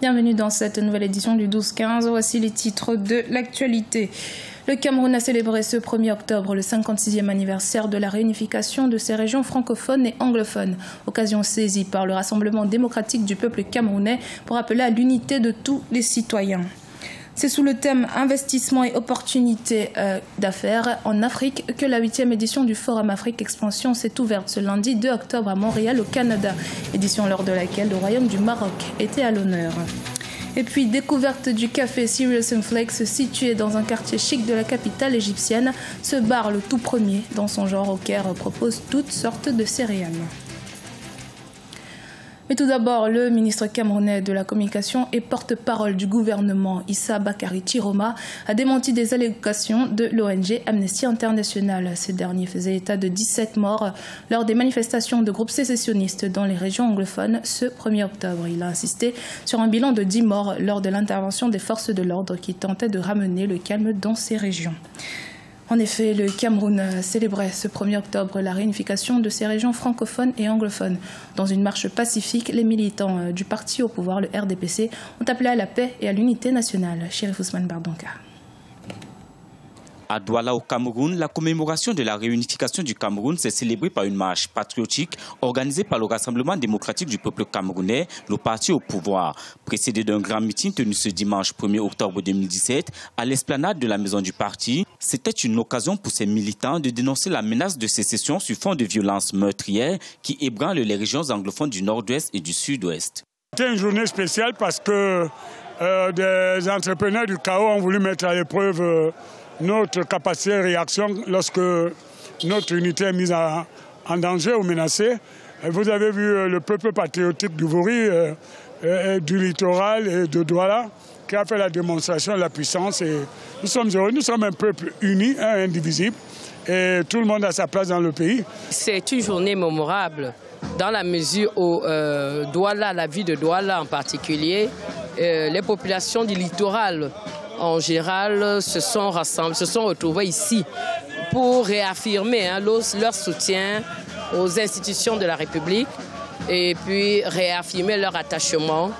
Bienvenue dans cette nouvelle édition du 12-15. Voici les titres de l'actualité. Le Cameroun a célébré ce 1er octobre le 56e anniversaire de la réunification de ses régions francophones et anglophones. Occasion saisie par le Rassemblement démocratique du peuple camerounais pour appeler à l'unité de tous les citoyens. C'est sous le thème investissement et opportunités d'affaires en Afrique que la 8e édition du Forum Afrique Expansion s'est ouverte ce lundi 2 octobre à Montréal au Canada. Édition lors de laquelle le Royaume du Maroc était à l'honneur. Et puis découverte du café Cereals & Flakes situé dans un quartier chic de la capitale égyptienne. Ce bar, le tout premier dans son genre au Caire, propose toutes sortes de céréales. Mais tout d'abord, le ministre camerounais de la Communication et porte-parole du gouvernement, Issa Bakary Chiroma, a démenti des allégations de l'ONG Amnesty International. Ce dernier faisait état de 17 morts lors des manifestations de groupes sécessionnistes dans les régions anglophones ce 1er octobre. Il a insisté sur un bilan de 10 morts lors de l'intervention des forces de l'ordre qui tentaient de ramener le calme dans ces régions. En effet, le Cameroun célébrait ce 1er octobre la réunification de ses régions francophones et anglophones. Dans une marche pacifique, les militants du parti au pouvoir, le RDPC, ont appelé à la paix et à l'unité nationale. Chérif Ousmane Bardonka. À Douala au Cameroun, la commémoration de la réunification du Cameroun s'est célébrée par une marche patriotique organisée par le Rassemblement démocratique du peuple camerounais, le parti au pouvoir, précédé d'un grand meeting tenu ce dimanche 1er octobre 2017 à l'esplanade de la maison du parti. C'était une occasion pour ces militants de dénoncer la menace de sécession sur fond de violences meurtrières qui ébranlent les régions anglophones du nord-ouest et du sud-ouest. C'était une journée spéciale parce que des entrepreneurs du chaos ont voulu mettre à l'épreuve notre capacité de réaction lorsque notre unité est mise en danger ou menacée. Vous avez vu le peuple patriotique du Vori, du littoral et de Douala qui a fait la démonstration de la puissance. Et nous sommes heureux, nous sommes un peuple uni, indivisible et tout le monde a sa place dans le pays. C'est une journée mémorable dans la mesure où Douala, la ville de Douala en particulier, les populations du littoral en général se sont retrouvés ici pour réaffirmer leur soutien aux institutions de la République et puis réaffirmer leur attachement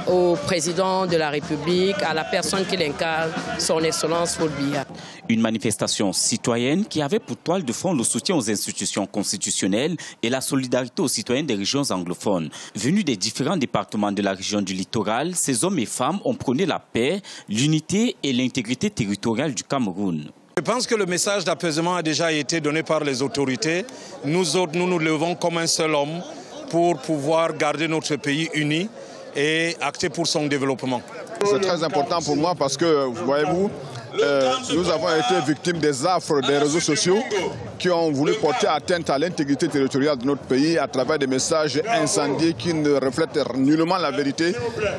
au président de la République, à la personne qui l'incarne, son Excellence Paul Biya. Une manifestation citoyenne qui avait pour toile de fond le soutien aux institutions constitutionnelles et la solidarité aux citoyens des régions anglophones. Venus des différents départements de la région du littoral, ces hommes et femmes ont prôné la paix, l'unité et l'intégrité territoriale du Cameroun. Je pense que le message d'apaisement a déjà été donné par les autorités. Nous autres, nous levons comme un seul homme pour pouvoir garder notre pays uni et acter pour son développement. C'est très important pour moi parce que, voyez-vous, nous avons été victimes des affres des réseaux sociaux qui ont voulu porter atteinte à l'intégrité territoriale de notre pays à travers des messages incendiés qui ne reflètent nullement la vérité.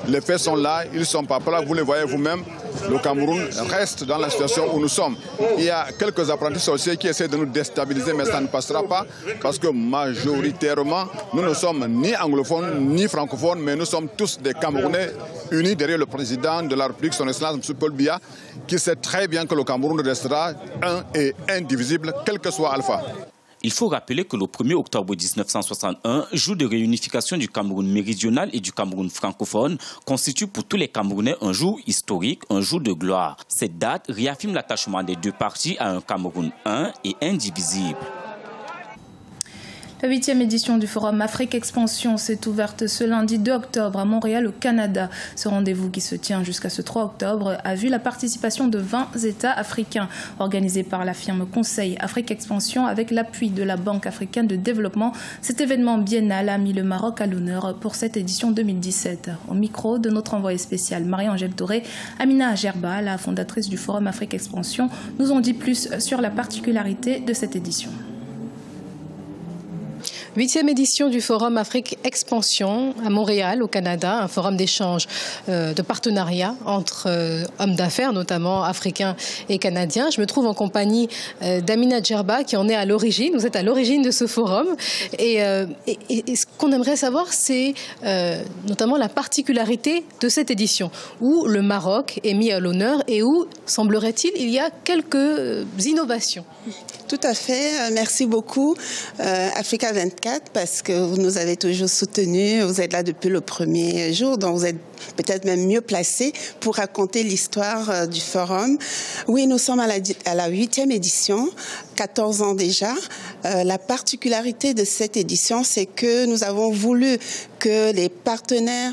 Les faits sont là, ils ne sont pas là, vous les voyez vous-même. Le Cameroun reste dans la situation où nous sommes. Il y a quelques apprentis sorciers qui essaient de nous déstabiliser, mais ça ne passera pas parce que majoritairement, nous ne sommes ni anglophones ni francophones, mais nous sommes tous des Camerounais unis derrière le président de la République, son Excellence M. Paul Biya, qui sait très bien que le Cameroun restera un et indivisible, quel que soit Alpha. Il faut rappeler que le 1er octobre 1961, jour de réunification du Cameroun méridional et du Cameroun francophone, constitue pour tous les Camerounais un jour historique, un jour de gloire. Cette date réaffirme l'attachement des deux parties à un Cameroun un et indivisible. La 8e édition du Forum Afrique Expansion s'est ouverte ce lundi 2 octobre à Montréal au Canada. Ce rendez-vous qui se tient jusqu'à ce 3 octobre a vu la participation de 20 États africains organisé par la firme Conseil Afrique Expansion avec l'appui de la Banque africaine de développement. Cet événement biennal a mis le Maroc à l'honneur pour cette édition 2017. Au micro de notre envoyée spéciale Marie-Angèle Touré, Amina Gerba, la fondatrice du Forum Afrique Expansion, nous ont dit plus sur la particularité de cette édition. 8e édition du Forum Afrique Expansion à Montréal, au Canada, un forum d'échange, de partenariat entre hommes d'affaires, notamment africains et canadiens. Je me trouve en compagnie d'Amina Gerba, qui en est à l'origine. Vous êtes à l'origine de ce forum. Et ce qu'on aimerait savoir, c'est notamment la particularité de cette édition, où le Maroc est mis à l'honneur et où, semblerait-il, il y a quelques innovations. Tout à fait. Merci beaucoup, Africa 24, parce que vous nous avez toujours soutenus. Vous êtes là depuis le premier jour, donc vous êtes peut-être même mieux placée pour raconter l'histoire du forum. Oui, nous sommes à la 8e édition, 14 ans déjà. La particularité de cette édition, c'est que nous avons voulu que les partenaires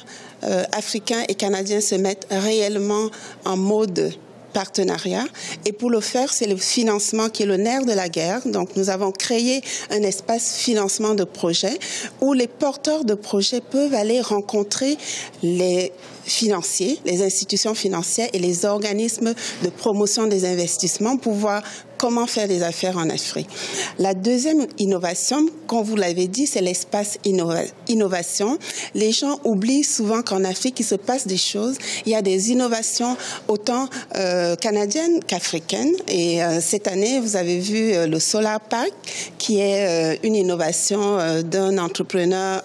africains et canadiens se mettent réellement en mode partenariat. Et pour le faire, c'est le financement qui est le nerf de la guerre. Donc, nous avons créé un espace financement de projets où les porteurs de projets peuvent aller rencontrer les financiers, les institutions financières et les organismes de promotion des investissements pour voir comment faire des affaires en Afrique. La deuxième innovation, comme vous l'avez dit, c'est l'espace innovation. Les gens oublient souvent qu'en Afrique, il se passe des choses. Il y a des innovations autant canadiennes qu'africaines. Et cette année, vous avez vu le Solar Park, qui est une innovation d'un entrepreneur,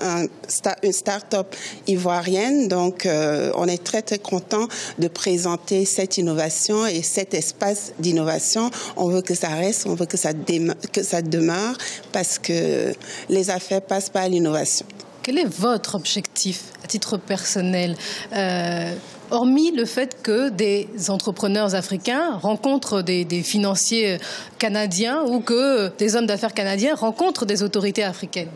une start-up ivoirienne. Donc, on est très, très content de présenter cette innovation et cet espace d'innovation. On veut que ça reste, on veut que ça demeure parce que les affaires passent par l'innovation. Quel est votre objectif à titre personnel hormis le fait que des entrepreneurs africains rencontrent des financiers canadiens ou que des hommes d'affaires canadiens rencontrent des autorités africaines?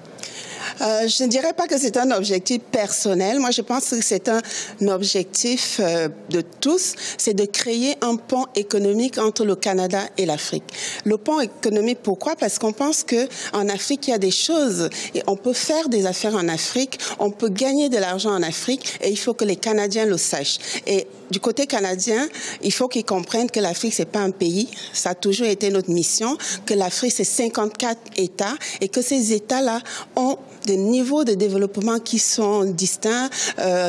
Je ne dirais pas que c'est un objectif personnel. Moi, je pense que c'est un objectif de tous. C'est de créer un pont économique entre le Canada et l'Afrique. Le pont économique, pourquoi? Parce qu'on pense qu'en Afrique, il y a des choses. Et on peut faire des affaires en Afrique, on peut gagner de l'argent en Afrique et il faut que les Canadiens le sachent. Et du côté canadien, il faut qu'ils comprennent que l'Afrique, c'est pas un pays. Ça a toujours été notre mission, que l'Afrique, c'est 54 États et que ces États-là ont des niveaux de développement qui sont distincts,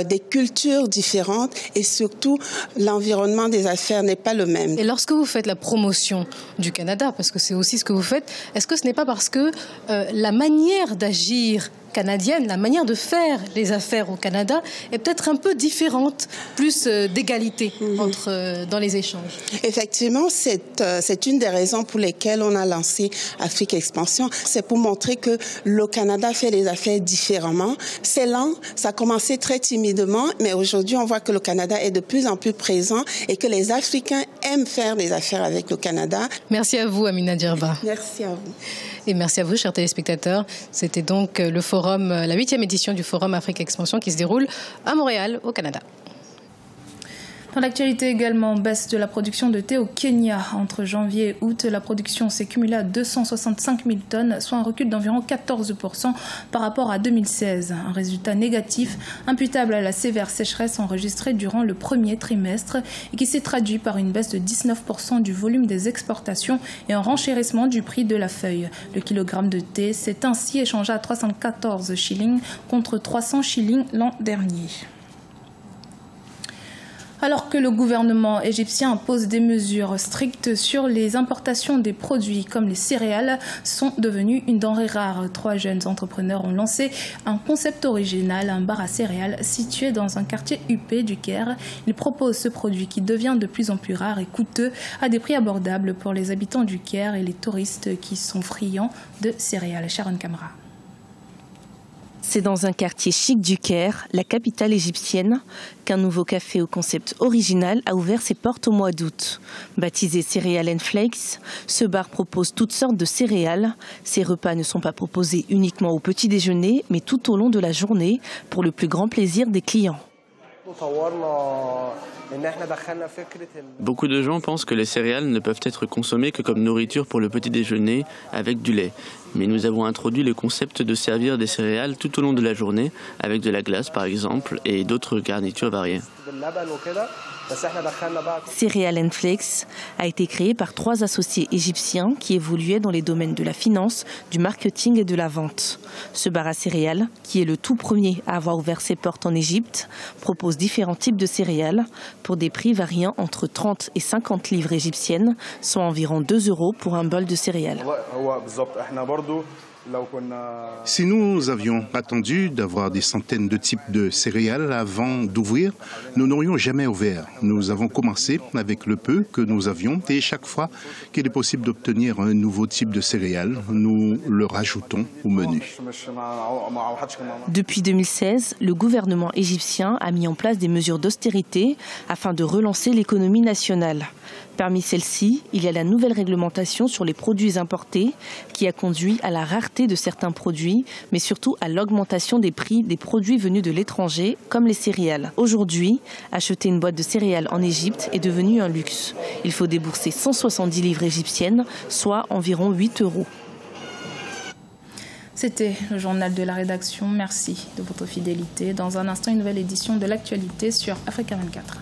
des cultures différentes et surtout l'environnement des affaires n'est pas le même. Et lorsque vous faites la promotion du Canada, parce que c'est aussi ce que vous faites, est-ce que ce n'est pas parce que la manière d'agir canadienne, la manière de faire les affaires au Canada est peut-être un peu différente, plus d'égalité dans les échanges? Effectivement, c'est une des raisons pour lesquelles on a lancé Afrique Expansion. C'est pour montrer que le Canada fait les affaires différemment. C'est lent, ça a commencé très timidement, mais aujourd'hui, on voit que le Canada est de plus en plus présent et que les Africains aiment faire des affaires avec le Canada. Merci à vous, Amina Djerba. Merci à vous. Et merci à vous, chers téléspectateurs. C'était donc le forum, la 8e édition du Forum Afrique Expansion qui se déroule à Montréal, au Canada. Dans l'actualité également, baisse de la production de thé au Kenya. Entre janvier et août, la production s'est cumulée à 265 000 tonnes, soit un recul d'environ 14% par rapport à 2016. Un résultat négatif imputable à la sévère sécheresse enregistrée durant le premier trimestre et qui s'est traduit par une baisse de 19% du volume des exportations et un renchérissement du prix de la feuille. Le kilogramme de thé s'est ainsi échangé à 314 shillings contre 300 shillings l'an dernier. Alors que le gouvernement égyptien impose des mesures strictes sur les importations des produits comme les céréales sont devenues une denrée rare. 3 jeunes entrepreneurs ont lancé un concept original, un bar à céréales situé dans un quartier huppé du Caire. Ils proposent ce produit qui devient de plus en plus rare et coûteux à des prix abordables pour les habitants du Caire et les touristes qui sont friands de céréales. Sharon Kamra. C'est dans un quartier chic du Caire, la capitale égyptienne, qu'un nouveau café au concept original a ouvert ses portes au mois d'août. Baptisé Cereal & Flakes, ce bar propose toutes sortes de céréales. Ces repas ne sont pas proposés uniquement au petit déjeuner, mais tout au long de la journée, pour le plus grand plaisir des clients. Beaucoup de gens pensent que les céréales ne peuvent être consommées que comme nourriture pour le petit déjeuner avec du lait. Mais nous avons introduit le concept de servir des céréales tout au long de la journée, avec de la glace par exemple, et d'autres garnitures variées. Cereal & Flakes a été créé par 3 associés égyptiens qui évoluaient dans les domaines de la finance, du marketing et de la vente. Ce bar à céréales, qui est le tout premier à avoir ouvert ses portes en Égypte, propose différents types de céréales pour des prix variant entre 30 et 50 livres égyptiennes, soit environ 2 € pour un bol de céréales. Si nous avions attendu d'avoir des centaines de types de céréales avant d'ouvrir, nous n'aurions jamais ouvert. Nous avons commencé avec le peu que nous avions et chaque fois qu'il est possible d'obtenir un nouveau type de céréales, nous le rajoutons au menu. Depuis 2016, le gouvernement égyptien a mis en place des mesures d'austérité afin de relancer l'économie nationale. Parmi celles-ci, il y a la nouvelle réglementation sur les produits importés qui a conduit à la rareté de certains produits, mais surtout à l'augmentation des prix des produits venus de l'étranger, comme les céréales. Aujourd'hui, acheter une boîte de céréales en Égypte est devenu un luxe. Il faut débourser 170 livres égyptiennes, soit environ 8 €. C'était le journal de la rédaction. Merci de votre fidélité. Dans un instant, une nouvelle édition de l'actualité sur Africa 24.